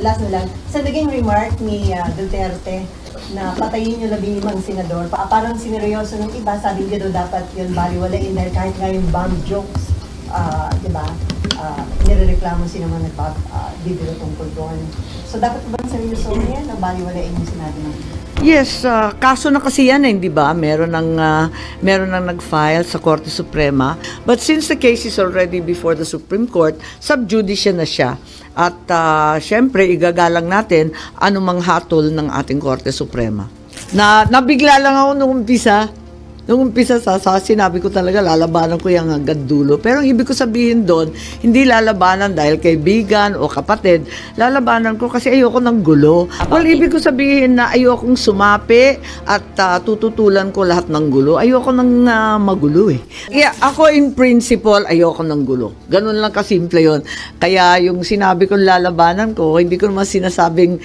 last na lang, sa naging remark ni Duterte na patayin yung 15 senador, parang sineryoso ng iba, sabi niya daw dapat yun baliwalain dahil kahit nga yung bomb jokes, di ba, nirereklamo sila mga nagbibiro tungkol doon. So dapat ba seryoso yan na baliwalain yung sinabi mo? Yes, kaso na kasi yan, di ba? Meron nang nag-file sa Korte Suprema. But since the case is already before the Supreme Court, sub judice na siya. At syempre, igagalang natin anumang hatol ng ating Korte Suprema. Nabigla lang ako nung umpisa. Nung umpisa sinabi ko talaga lalabanan ko yung hanggang dulo. Pero ang ibig ko sabihin doon, hindi lalabanan dahil kaibigan o kapatid. Lalabanan ko kasi ayoko ng gulo. Well, ibig ko sabihin na ayokong sumapi at tututulan ko lahat ng gulo. Ayoko ng magulo eh. Yeah, ako in principle, ayoko ng gulo. Ganun lang kasimple yun. Kaya yung sinabi kong lalabanan ko, hindi ko naman sinasabing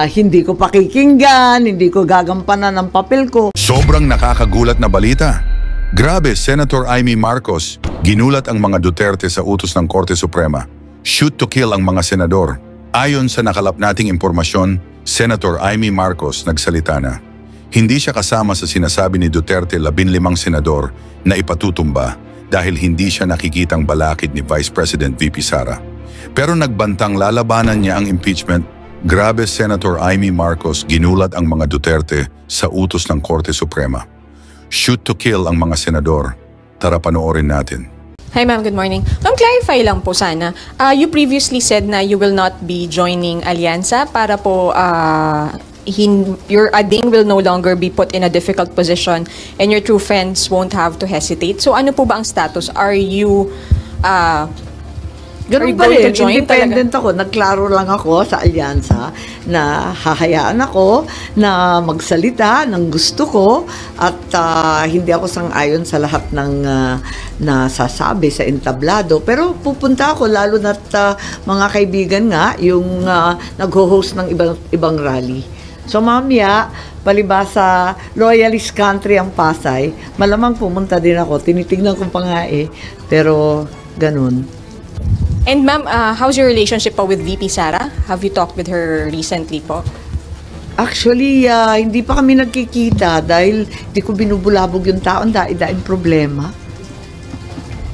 hindi ko pakikinggan, hindi ko gagampanan ng papel ko. Sobrang nakakagulat na balita. Grabe, Senator Amy Marcos, ginulat ang mga Duterte sa utos ng Korte Suprema. Shoot to kill ang mga senador. Ayon sa nakalap nating impormasyon, Senator Amy Marcos nagsalita na. Hindi siya kasama sa sinasabi ni Duterte 15 senador na ipatutumba dahil hindi siya nakikitang balakid ni Vice President VP Sara. Pero nagbantang lalabanan niya ang impeachment. Grabe, Senator Amy Marcos, ginulat ang mga Duterte sa utos ng Korte Suprema. Shoot to kill ang mga senador. Tara panoorin natin. Hi ma'am, good morning. Ma'am, clarify lang po sana. You previously said na you will not be joining Alianza para po your ading will no longer be put in a difficult position and your true friends won't have to hesitate. So ano po ba ang status? Are you Ganun pa rin, independent ako. Nagklaro lang ako sa alyansa na hahayaan ako na magsalita ng gusto ko at hindi ako sang-ayon sa lahat ng nasasabi sa entablado. Pero pupunta ako lalo na't mga kaibigan nga yung nag-host ng ibang rally. So mamaya, palibasa loyalist country ang Pasay, malamang pumunta din ako. Tinitingnan ko pa nga eh. Pero ganun. And ma'am, how's your relationship po with VP Sara? Have you talked with her recently po? Actually, hindi pa kami nagkikita dahil hindi ko binubulabog yung taon dahil problema.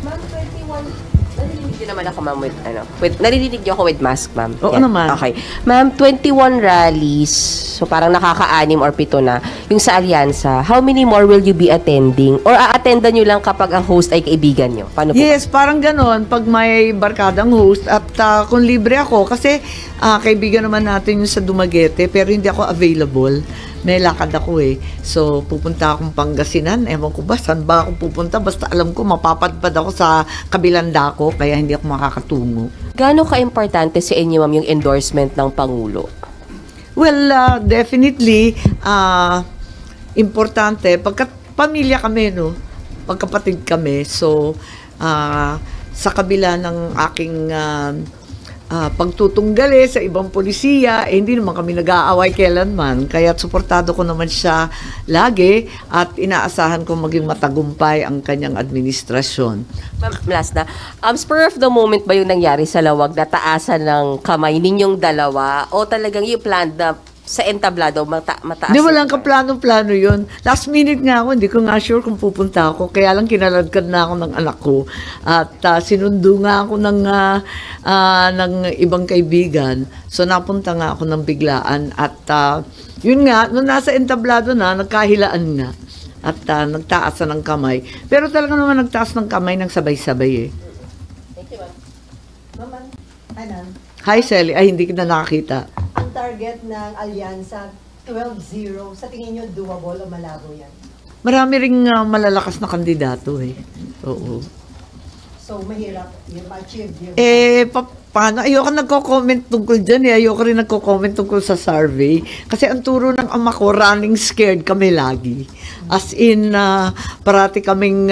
Ma'am, 21, narinig naman ako ma'am narinig niyo ako with mask ma'am? Oo naman. Okay. Ma'am, 21 rallies, so parang nakaka-6 or 7 na, yung sa Alyansa, how many more will you be attending? Or a-attendan nyo lang kapag ang host ay kaibigan nyo? Paano po? Yes, parang ganon. Pag may barkadang host at kung libre ako, kasi kaibigan naman natin yung sa Dumaguete, pero hindi ako available. May lakad ako eh. So, pupunta akong Pangasinan. Ewan ko ba, saan ba ako pupunta? Basta alam ko, mapapadpad ako sa kabilang dako, kaya hindi ako makakatungo. Gaano ka-importante sa inyo, ma'am, yung endorsement ng Pangulo? Well, definitely, importante. Pagkat pamilya kami, no? Pagkapatid kami. So, sa kabila ng aking pagtutunggali sa ibang polisiya, hindi naman kami nag-aaway kailanman. Kaya suportado ko naman siya lagi at inaasahan ko maging matagumpay ang kanyang administrasyon. Ma'am, last na. Spur of the moment ba yung nangyari sa Lawag na taasan ng kamay ninyong dalawa o talagang yung plan na sa entablado mataas? Hindi, walang kaplano-plano yun. Last minute nga ako, hindi ko nga sure kung pupunta ako. Kaya lang kinaladkad na ako ng anak ko. At sinundo nga ako ng ibang kaibigan. So napunta nga ako ng biglaan. At yun nga, nung nasa entablado na, nagkahilaan nga. At nagtaas na ng kamay. Pero talaga naman nagtaas ng kamay ng sabay-sabay eh. Thank you, ma'am. Ma'am, Anan, Hi, Sally. Ay, hindi kita nakakita. ang target ng Alyansa 12-0, sa tingin nyo doable o malabo yan? Marami ring malalakas na kandidato eh. Oo. So, mahirap yung ma-achieve yun. Paano? Ayoko nagko-comment tungkol dyan eh. Ayoko rin nagko-comment tungkol sa survey. Kasi ang turo ng ama ko, running scared kami lagi. As in, parati kaming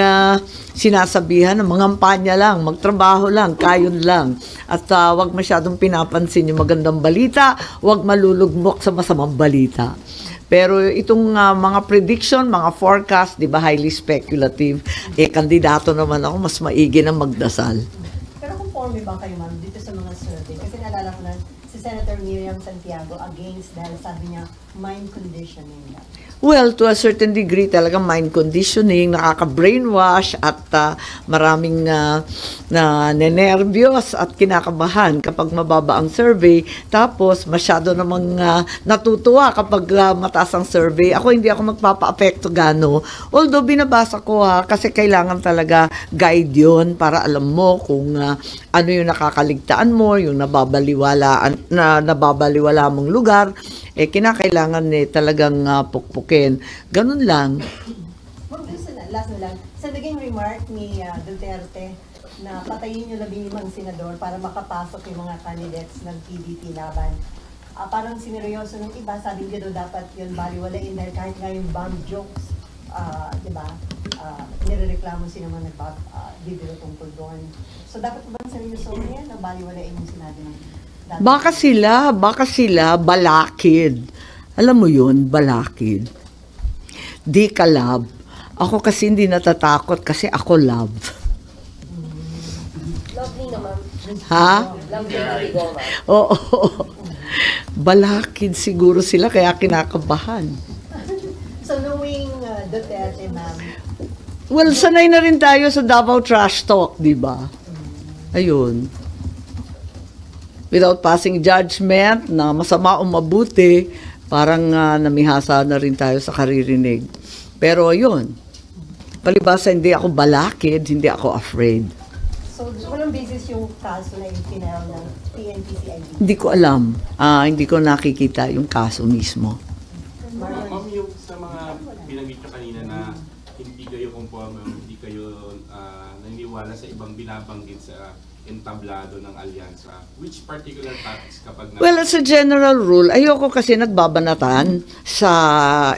sinasabihan na mangampanya lang, magtrabaho lang, kayon lang. At wag masyadong pinapansin yung magandang balita, wag malulugmok sa masamang balita. Pero itong mga prediction, mga forecast, di ba, highly speculative, kandidato naman ako, mas maigi na magdasal. Pero conforme ba kayo, ma'am, dito sa mga survey? Duterte. Kasi naalala ko na si Senator Miriam Santiago against dahil sabi niya mind conditioning na. Well, to a certain degree, talaga mind conditioning, nakaka-brainwash at maraming nenervyos at kinakabahan kapag mababa ang survey. Tapos, masyado namang natutuwa kapag mataas ang survey. Ako, hindi ako magpapa-apekto gano. Although, binabasa ko kasi kailangan talaga guide yun para alam mo kung ano yung nakakaligtaan mo, yung nababaliwala mong lugar, kinakailangan talagang pukpukin. Ganun lang. Last na lang. Sa naging remark ni Duterte na patayin yung 15 senador para makapasok yung mga candidates ng PDP laban. Parang sineryoso ng iba, sabi niya daw dapat yun baliwalain dahil kahit nga yung bomb jokes, di ba, nirereklamo sila mga nagbibiro tungkol doon. So dapat ba seryoso yan na baliwalain yung sinabi ng dati? Baka sila balakid. Alam mo yun, balakid. Di ka love. Ako kasi hindi natatakot kasi ako love. Lovely naman. Ha? Lovely na bigo, ma'am. Oo. Balakid siguro sila kaya kinakabahan. So knowing Duterte, ma'am, Well, sanay na rin tayo sa Davao Trash Talk, di ba? Ayun. Without passing judgment na masama o mabuti, parang namihasa na rin tayo sa karirinig. Pero yun, palibasa hindi ako balakid, hindi ako afraid. so walang basis yung kaso na yung final ng PNP-CID. Hindi ko alam. Hindi ko nakikita yung kaso mismo. Ma'am, yung sa mga binanggit nyo kanina na hindi kayo conforme, hindi kayo naniniwala sa ibang binabanggit sa entablado ng alyansa, which particular topics kapag Well, as a general rule, ayoko kasi nagbabanatan sa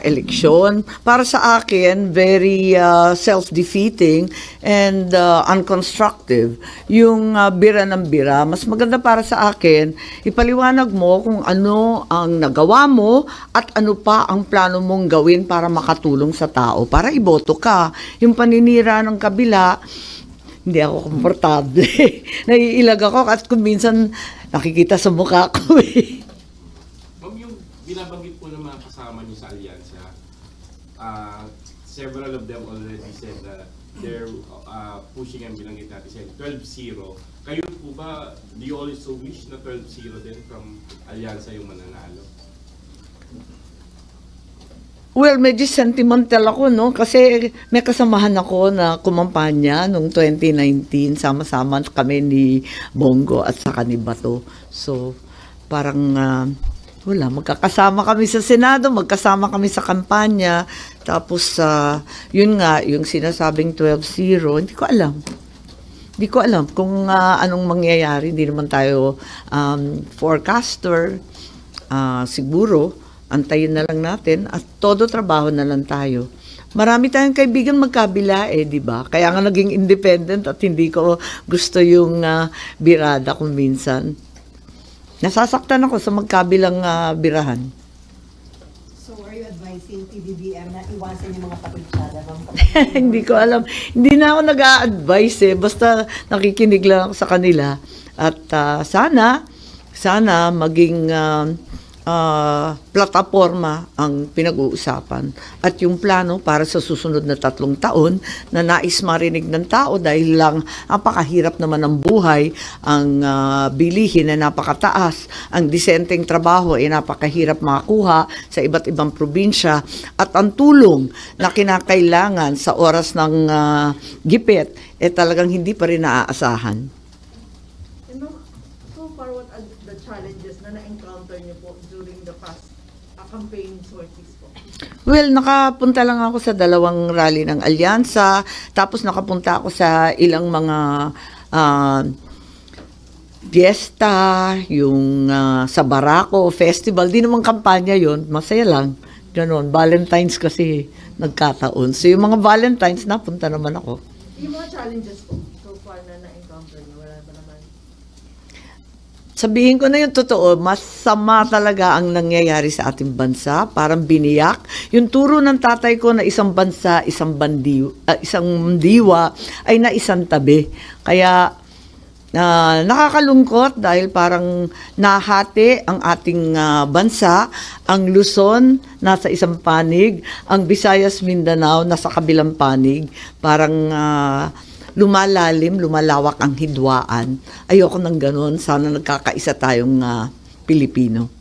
eleksyon. Para sa akin, very self-defeating and unconstructive. Yung bira ng bira, mas maganda para sa akin, ipaliwanag mo kung ano ang nagawa mo at ano pa ang plano mong gawin para makatulong sa tao, para iboto ka. Yung paninira ng kabila, hindi ako komportable. Naiilag ako at kung minsan nakikita sa mukha ko eh. Ma'am, yung binabanggit po ng mga kasama niyo sa alyansa, several of them already said that they're pushing ang binanggit natin, 12-0. Kayo po ba, do you also wish na 12-0 din from alyansa yung mananalo? Well, medyo sentimental ako, no? Kasi may kasamahan ako na kumampanya noong 2019. Sama-sama kami ni Bongo at saka ni Bato. So, parang, magkakasama kami sa Senado, magkasama kami sa kampanya. Tapos, yun nga, yung sinasabing 12-0, hindi ko alam. Hindi ko alam kung anong mangyayari. Hindi naman tayo forecaster. Siguro, antayin na lang natin at todo trabaho na lang tayo. Marami tayong kaibigan magkabila di ba? Kaya nga naging independent at hindi ko gusto yung birada kung minsan. Nasasaktan ako sa magkabilang birahan. So are you advising PBBM na iwasan yung mga patutsada? Hindi ko alam. Hindi na ako nag-a-advise Basta nakikinig lang ako sa kanila. At sana maging plataforma ang pinag-uusapan at yung plano para sa susunod na 3 taon na nais marinig ng tao dahil lang napakahirap naman ng buhay, ang bilihin na napakataas, ang disenteng trabaho ay napakahirap makakuha sa iba't ibang probinsya at ang tulong na kinakailangan sa oras ng gipit talagang hindi pa rin naaasahan. So far, what are the challenges na na-encounter niyo po during the past campaign sorties po? Well, nakapunta lang ako sa 2 rally ng Alyansa, tapos nakapunta ako sa ilang mga fiesta, yung sa Barako Festival, di naman kampanya yon, masaya lang. Ganon, Valentine's kasi nagkataon. So yung mga Valentine's, napunta naman ako. Yung mga challenges po so far na na-encounter niyo, wala ba naman? Sabihin ko na yung totoo, masama talaga ang nangyayari sa ating bansa. Parang biniyak. Yung turo ng tatay ko na isang bansa, isang diwa, ay na isang tabi. Kaya Nakakalungkot dahil parang nahati ang ating bansa, ang Luzon nasa isang panig, ang Visayas Mindanao nasa kabilang panig, parang lumalalim, lumalawak ang hidwaan. Ayoko ng ganun, sana nagkakaisa tayong Pilipino.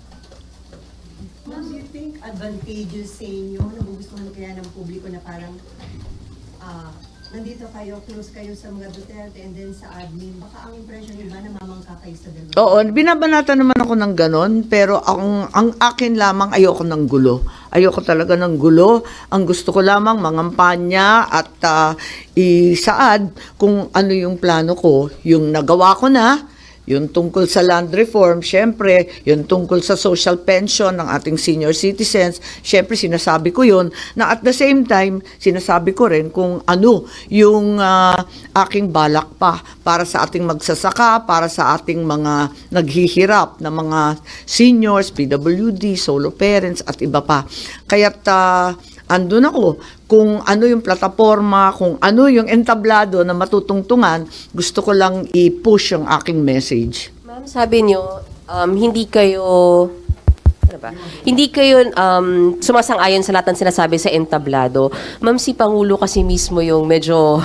Ma'am, do you think advantageous sa inyo, nagugustuhan kaya ng publiko na parang nandito kayo, close kayo sa mga Duterte and then sa admin, baka ang impression iba na mamangka kayo sa dalawa? Oo, binabanata naman ako ng ganon, pero ang akin lamang ayoko ng gulo. Ayoko talaga ng gulo. Ang gusto ko lamang mangampanya at isaad kung ano yung plano ko. Yung nagawa ko na, yung tungkol sa land reform, syempre, yung tungkol sa social pension ng ating senior citizens, syempre sinasabi ko yun, na at the same time, sinasabi ko rin kung ano yung aking balak pa para sa ating magsasaka, para sa ating mga naghihirap na mga seniors, PWD, solo parents, at iba pa. Kaya't andun ako kung ano yung plataforma, kung ano yung entablado na matutungtungan, gusto ko lang i-push yung aking message. Ma'am, sabi niyo, hindi kayo sumasang-ayon sa lahat ng sinasabi sa entablado. Ma'am, si Pangulo kasi mismo yung medyo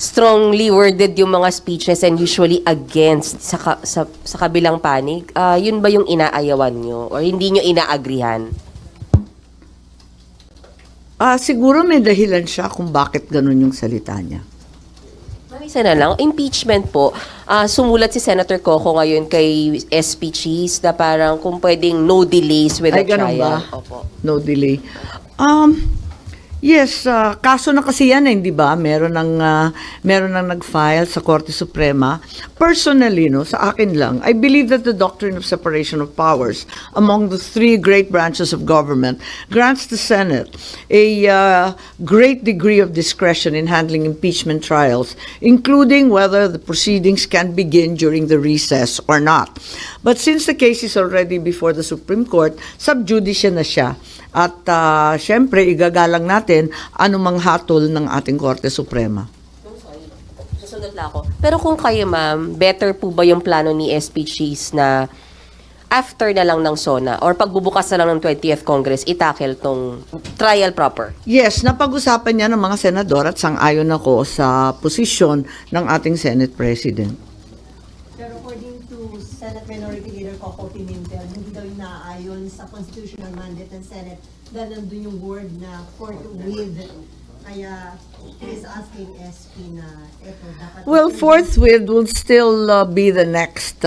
strongly worded yung mga speeches and usually against sa kabilang panig. Yun ba yung inaayawan nyo or hindi nyo inaagrihan? Siguro may dahilan siya kung bakit ganun yung salita niya. Isa na lang, impeachment po, sumulat si Senator Coco ngayon kay SP Cheese na parang kung pwedeng no delays with the ganun trial. ba? Opo. No delay. Yes, kaso na kasi yan, hindi ba? Meron nang nag-file sa Korte Suprema. Personally, no, sa akin lang, I believe that the doctrine of separation of powers among the three great branches of government grants the Senate a great degree of discretion in handling impeachment trials, including whether the proceedings can begin during the recess or not. But since the case is already before the Supreme Court, sub judice na siya. At syempre, igagalang natin anumang hatol ng ating Korte Suprema. Susunod lang ako. Pero kung kayo, ma'am, better po ba yung plano ni SP Cheese na after na lang ng SONA or pagbubukas na lang ng 20th Congress, itackle tong trial proper? Yes, napag-usapan niya ng mga senador at sang-ayon ako sa posisyon ng ating Senate President. Pero according to Senate Minority Leader Coco Pimentel, hindi daw inaayon sa constitutional mandate ng Senate dahil nandun yung word na forthwith. Kaya he is asking SP na eto dapat... Well, forthwith will still be the next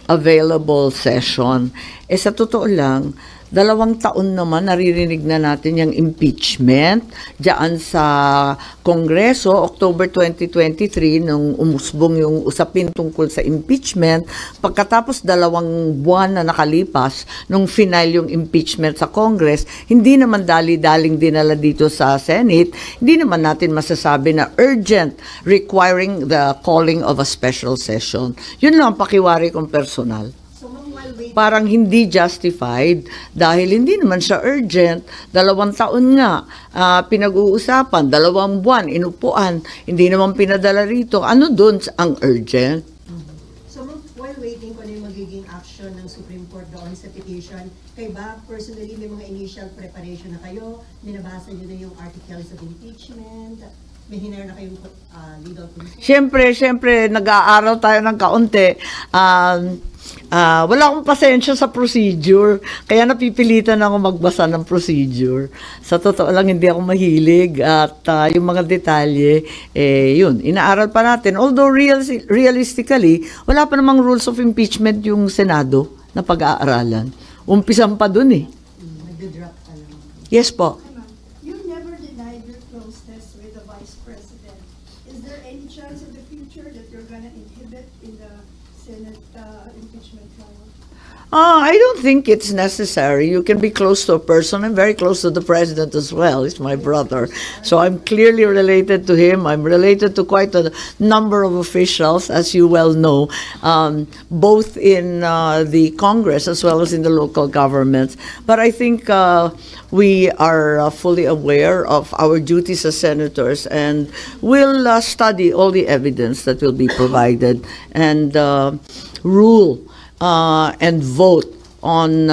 available session. Sa totoo lang, 2 taon naman naririnig na natin yung impeachment diyan sa Kongreso, October 2023, nung umusbong yung usapin tungkol sa impeachment. Pagkatapos 2 buwan na nakalipas, nung final yung impeachment sa Congress, hindi naman dali-daling dinala dito sa Senate, hindi naman natin masasabi na urgent, requiring the calling of a special session. Yun lang ang pakiwari kong personal. Parang hindi justified dahil hindi naman siya urgent. 2 taon nga pinag-uusapan, 2 buwan, inupuan, hindi naman pinadala rito. Ano doon ang urgent? So while waiting kung ano yung magiging action ng Supreme Court doon sa petition, kayo ba personally may mga initial preparation na kayo? Binabasa nyo na yung articles of impeachment? May hinire na kayong legal counsel? Siyempre, nag-aaral tayo ng kaunti. Wala akong pasensya sa procedure, kaya napipilitan ako magbasa ng procedure. Sa totoo lang, hindi ako mahilig at yung mga detalye, yun, inaaral pa natin. Although realistically, wala pa namang rules of impeachment yung Senado na pag-aaralan. Umpisan pa dun eh. Nagde-drop ka lang. Yes po. You never denied your closeness with the Vice President. Is there any chance in the future that you're gonna inhibit in the Senate impeachment impeachment trial? I don't think it's necessary. You can be close to a person. I'm very close to the president as well. He's my brother. So I'm clearly related to him. I'm related to quite a number of officials, as you well know, both in the Congress as well as in the local governments. But I think we are fully aware of our duties as senators, and will study all the evidence that will be provided and rule and vote on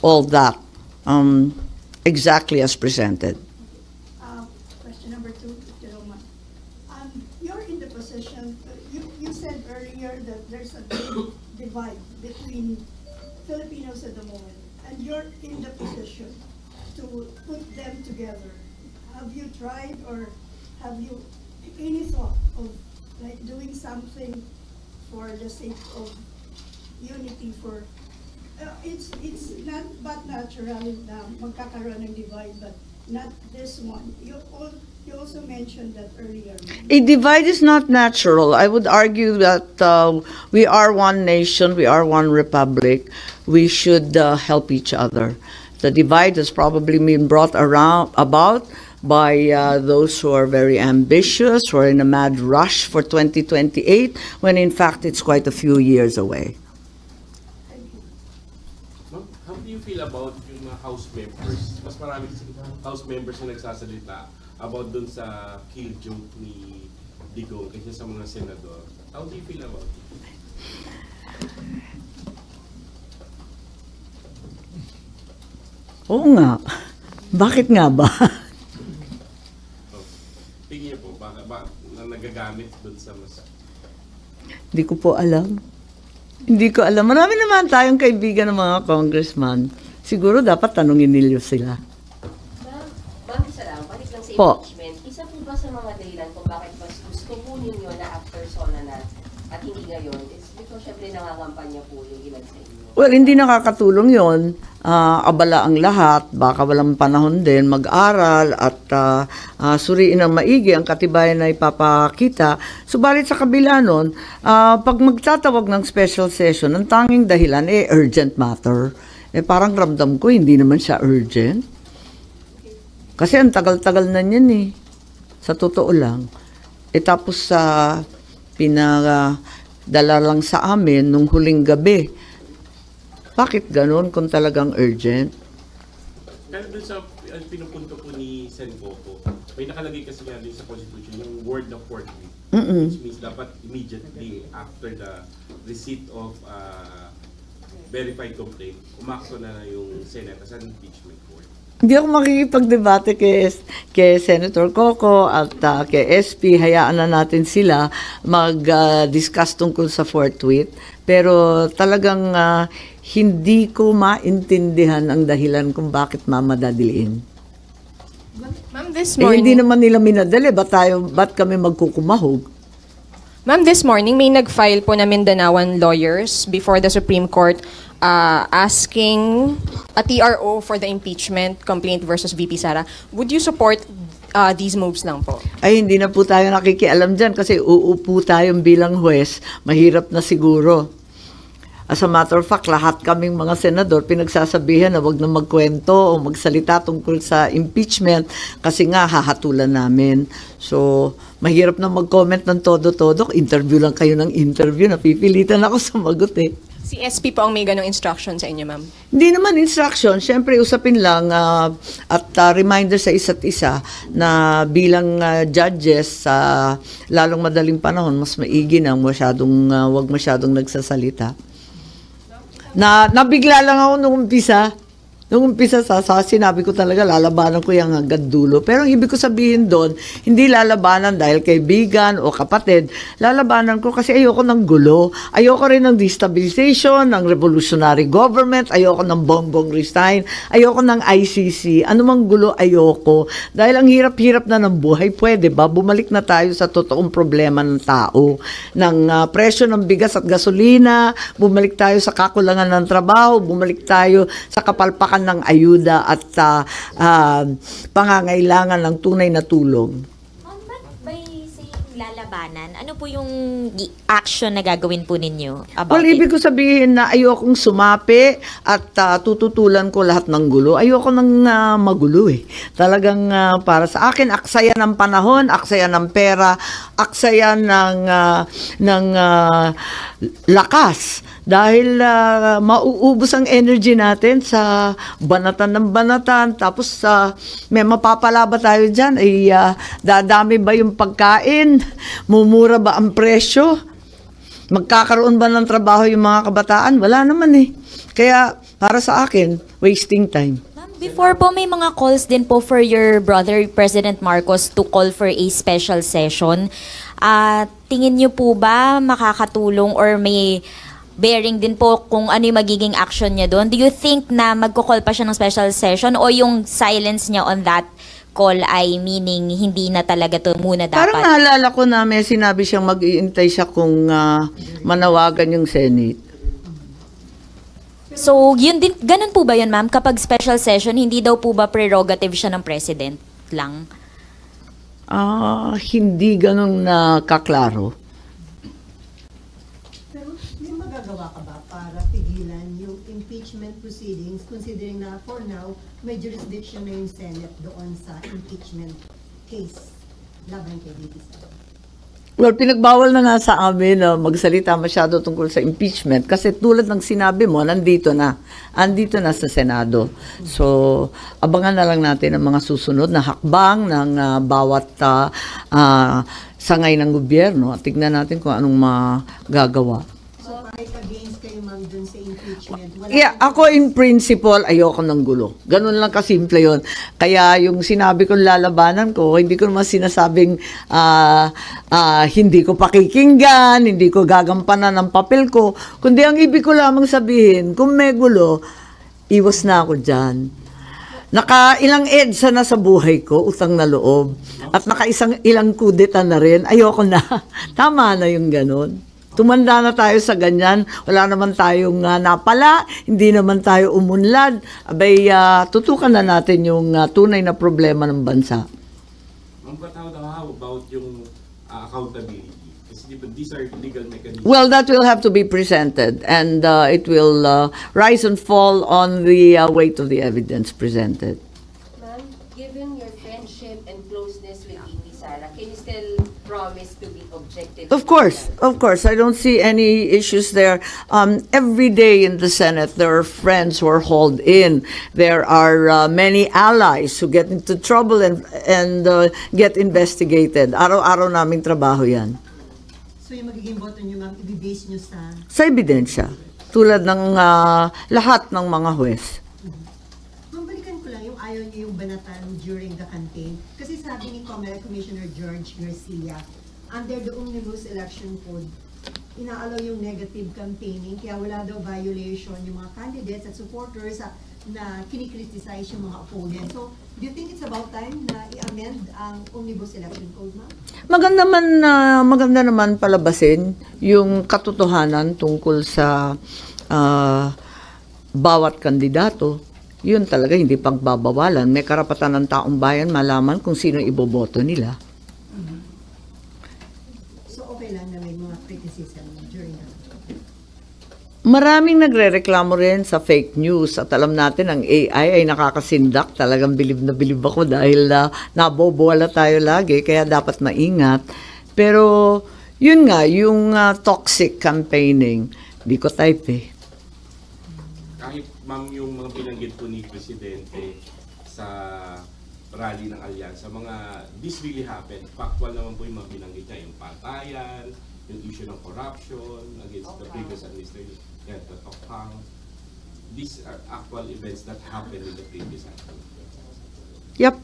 all that exactly as presented. Question number 2, if you don't mind. You're in the position, you said earlier that there's a big divide between Filipinos at the moment, and you're in the position to put them together. Have you tried, or have you any thought of like doing something for the sake of unity? For it's not but natural na magkakaroon ng divide, but not this one. You also mentioned that earlier. A divide is not natural. I would argue that we are one nation, we are one republic. We should help each other. The divide has probably been brought about by those who are very ambitious, who are in a mad rush for 2028, when in fact it's quite a few years away. Ma'am, how do you feel about yung mga House members? Mas maraming House members na nagsasalita about dun sa kill joke ni Digong kaysa sa mga senador. How do you feel about it? Oo nga. Bakit nga ba? Tingin niyo po, baka na nagagamit dun sa mas... Hindi ko po alam. Hindi ko alam. Marami naman tayong kaibigan ng mga congressman. Siguro dapat tanungin nila sila. Ma'am, isa lang, balik lang sa Po. impeachment. Isa po ba sa mga dahilan kung bakit mas gusto po ninyo na after SONA na at hindi ngayon is because syempre nangangampanya po yung ilan sa inyo? Well, hindi nakakatulong yon. Abala ang lahat. Baka walang panahon din mag-aral at suriin ng maigi ang katibayan na ipapakita. Subalit sa kabila nun, pag magtatawag ng special session, ang tanging dahilan, urgent matter. Parang ramdam ko, hindi naman siya urgent. Kasi ang tagal-tagal na niyan eh. Sa totoo lang. Tapos pinadala lang sa amin nung huling gabi. Bakit ganun kung talagang urgent? Pero dun sa pinupunto po ni Sen Coco, may nakalagay kasi nga din sa Constitution yung word of forthwith. Which means dapat immediately after the receipt of verified complaint, umakto na yung Senate as an impeachment court. Hindi ako makikipagdebate kay Senator Coco at kay SP. Hayaan na natin sila mag-discuss tungkol sa forthwith. Pero talagang hindi ko maintindihan ang dahilan kung bakit mamadadiliin. Ma'am, this morning... hindi naman nila minadali. Ba't kami magkukumahog? Ma'am, this morning may nag-file po na Mindanaoan lawyers before the Supreme Court asking a TRO for the impeachment complaint versus VP Sara. Would you support these moves lang po? Ay, hindi na po tayo nakikialam dyan kasi uupo tayong bilang huwes. Mahirap na siguro. As a matter of fact, lahat kaming mga senador pinagsasabihan na wag na magkwento o magsalita tungkol sa impeachment kasi nga hahatulan namin. So, mahirap na mag-comment ng todo-todo. Interview lang kayo ng interview. Napipilitan ako sumagot eh. Si SP po ang may ganong instruction sa inyo, ma'am? Hindi naman instruction. Siyempre, usapin lang at reminder sa isa't isa na bilang judges sa lalong madaling panahon, mas maigi na wag masyadong nagsasalita. Nabigla lang ako nung umpisa. Nung umpisa sinabi ko talaga lalabanan ko yung hanggang dulo. Pero ang ibig ko sabihin doon, hindi lalabanan dahil kaibigan o kapatid. Lalabanan ko kasi ayoko ng gulo. Ayoko rin ng destabilization, ng revolutionary government. Ayoko ng Bongbong resign. Ayoko ng ICC. Ano mang gulo, ayoko. Dahil ang hirap-hirap na ng buhay, pwede ba? Bumalik na tayo sa totoong problema ng tao. Ng presyo ng bigas at gasolina. Bumalik tayo sa kakulangan ng trabaho. Bumalik tayo sa kapalpakan ng ayuda at pangangailangan ng tunay na tulong. But by saying naglalabanan, ano po yung action na gagawin po ninyo about Well, it? ibig ko sabihin na ayokong sumapi at tututulan ko lahat ng gulo. Ayoko ng magulo eh. Talagang para sa akin, aksaya ng panahon, aksaya ng pera, aksaya ng lakas. Dahil mauubos ang energy natin sa banatan ng banatan. Tapos may mapapala ba tayo dyan? Ay, dadami ba yung pagkain? Mumura ba ang presyo? Magkakaroon ba ng trabaho yung mga kabataan? Wala naman eh. Kaya para sa akin, wasting time. Ma'am, before po may mga calls din po for your brother, President Marcos, to call for a special session. Tingin niyo po ba makakatulong or may bearing din po kung ano yung magiging action niya doon? Do you think na magko-call pa siya ng special session o yung silence niya on that call ay meaning hindi na talaga to muna dapat? Parang naalala ko na may sinabi siyang mag-iintay siya kung manawagan yung Senate. So, yun din, ganun po ba yun, ma'am? Kapag special session, hindi daw po ba prerogative siya ng president lang? Hindi ganun na kaklaro. Pero may magagawa ka ba para pigilan yung impeachment proceedings considering na for now, may jurisdiction na yung Senate doon sa impeachment case laban kay VP Sara? Well, pinagbawal na nga sa amin na magsalita masyado tungkol sa impeachment kasi tulad ng sinabi mo, andito na sa Senado. So, abangan na lang natin ang mga susunod na hakbang ng bawat sangay ng gobyerno at tignan natin kung anong magagawa. So, kahit against kayo ma'am dun sa impeachment, wala Yeah, ako in principle, ayoko ng gulo. Ganun lang kasimple yun. Kaya yung sinabi kong lalabanan ko, hindi ko naman sinasabing hindi ko pakikinggan, hindi ko gagampanan ng papel ko. Kundi ang ibig ko lamang sabihin, kung may gulo, iwas na ako dyan. Nakailang EDSA na sa buhay ko, utang na loob. At ilang kudeta na rin, ayoko na. Tama na yung ganun. Tumanda na tayo sa ganyan, wala naman tayong napala, hindi naman tayo umunlad. Abay, tutukan na natin yung tunay na problema ng bansa. But how about yung accountability? Kasi these are legal mechanisms. Well, that will have to be presented and it will rise and fall on the weight of the evidence presented. Ma'am, given your friendship and closeness with VP Sara, can you still promise to be objective? Of course. I don't see any issues there. Every day in the Senate, there are friends who are hauled in. There are many allies who get into trouble and get investigated. Araw-araw naming trabaho yan. So yung magiging boto nyo ma'am, i-base nyo sa... Sa ebidensya, tulad ng lahat ng mga huwes. Mambalikan ko lang yung ayaw nyo yung banatan during the campaign. Kasi sabi ni Commissioner George Garcia, under the Omnibus Election Code, inaalaw yung negative campaigning, kaya wala daw violation yung mga candidates at supporters na kinikriticize yung mga opponents. So, do you think it's about time na i-amend ang Omnibus Election Code, ma'am? Maganda naman palabasin yung katotohanan tungkol sa bawat kandidato. Yun talaga hindi pagbabawalan. May karapatan ng taong bayan malaman kung sino iboboto nila. So, okay lang na may mga criticism during that. Maraming nagrereklamo rin sa fake news at alam natin ang AI ay nakakasindak. Talagang bilib na bilib ako dahil nabobola tayo lagi kaya dapat maingat. Pero yun nga, yung toxic campaigning, di ko type eh. Kahit ma'am yung mga binanggit po ni Presidente sa rally ng Alyansa, this really happened. Factual naman po yung mga binanggit niya, yung patayan, yung issue ng corruption against the previous administration, the Tokhang. These are actual events that happened in the previous administration. Yep.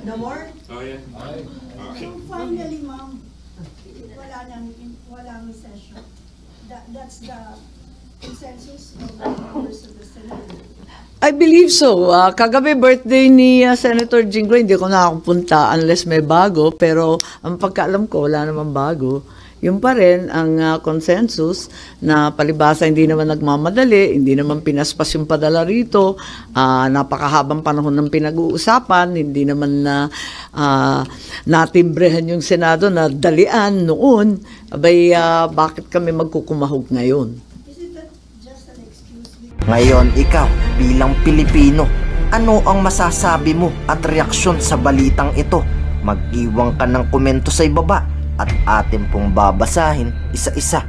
No more? Oh yeah. So finally, ma'am, walang session. That's the consensus of the members of the Senate. I believe so. Kagabi birthday ni Senator Jinggoy, hindi ko nakakapunta unless may bago. Pero ang pagkaalam ko, wala namang bago. Yung pa rin ang consensus na palibasa hindi naman nagmamadali, hindi naman pinaspas yung padala rito, napakahabang panahon ng pinag-uusapan, hindi naman na natimbrehan yung Senado na dalian noon, abay bakit kami magkukumahog ngayon? Isn't that just an excuse? Ngayon, ikaw bilang Pilipino, ano ang masasabi mo at reaksyon sa balitang ito? Mag-iwan ka ng komento sa ibaba at atin pong babasahin isa-isa.